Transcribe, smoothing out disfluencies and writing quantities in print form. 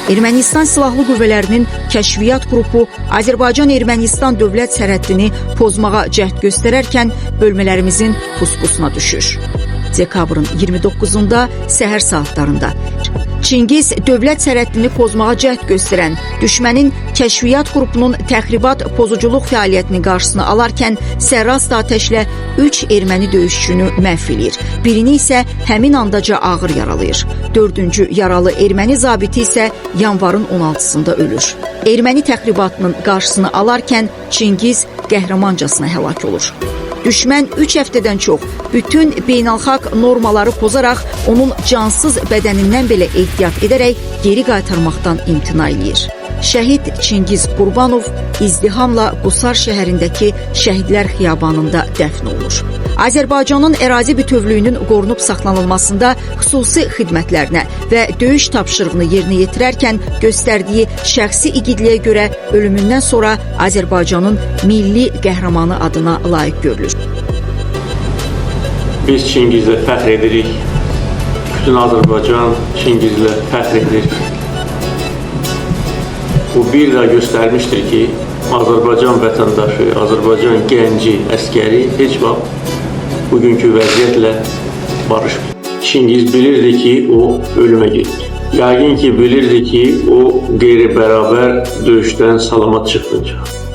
Ermənistan Silahlı Qüvvələrinin kəşfiyyat qrupu Azərbaycan-Ermənistan dövlət sərhəddini pozmağa cəhd göstərərkən bölmələrimizin puskusuna düşür. Dekabrın 29-da səhər saatlarında Çingiz dövlət sərhəddini pozmağa cəhd göstərən düşmənin kəşfiyyat qrupunun təxribat pozuculuq fəaliyyətinin qarşısını alarkən sərrast atəşlə 3 erməni döyüşçünü məhv edir. Birini isə həmin andaca ağır yaralayır. 4-cü yaralı erməni zabiti isə yanvarın 16-sında ölür. Erməni təxribatının qarşısını alarkən Çingiz qəhrəmancasına həlak olur. Düşmən 3 həftədən çox bütün beynəlxalq normaları pozaraq onun cansız bədənindən belə ehtiyat edərək geri qaytarmaqdan imtina edir. Şəhid Çingiz Qurbanov izdihamla Qusar şəhərindəki Şəhidlər Xiyabanında dəfn olunur. Azərbaycanın ərazi bütövlüyünün qorunub saxlanılmasında xüsusi xidmətlərinə və döyüş tapşırığını yerinə yetirərkən göstərdiyi şəxsi igidliyə görə ölümündən sonra Azərbaycanın milli qəhrəmanı adına layiq görülür. Biz Çingizlə fəxr edirik. Bütün Azərbaycan Çingizlə fəxr edir. Bu bir daha göstərmişdir ki, Azərbaycan vətəndaşı, Azərbaycan gənci, əskəri heç vaxt bugünkü vəziyyətlə barışmır. Çingiz bilirdi ki, o ölümə getdi. Yəqin ki, bilirdi ki, o qeyri-bərabər döyüşdən salamat çıxmayacaq.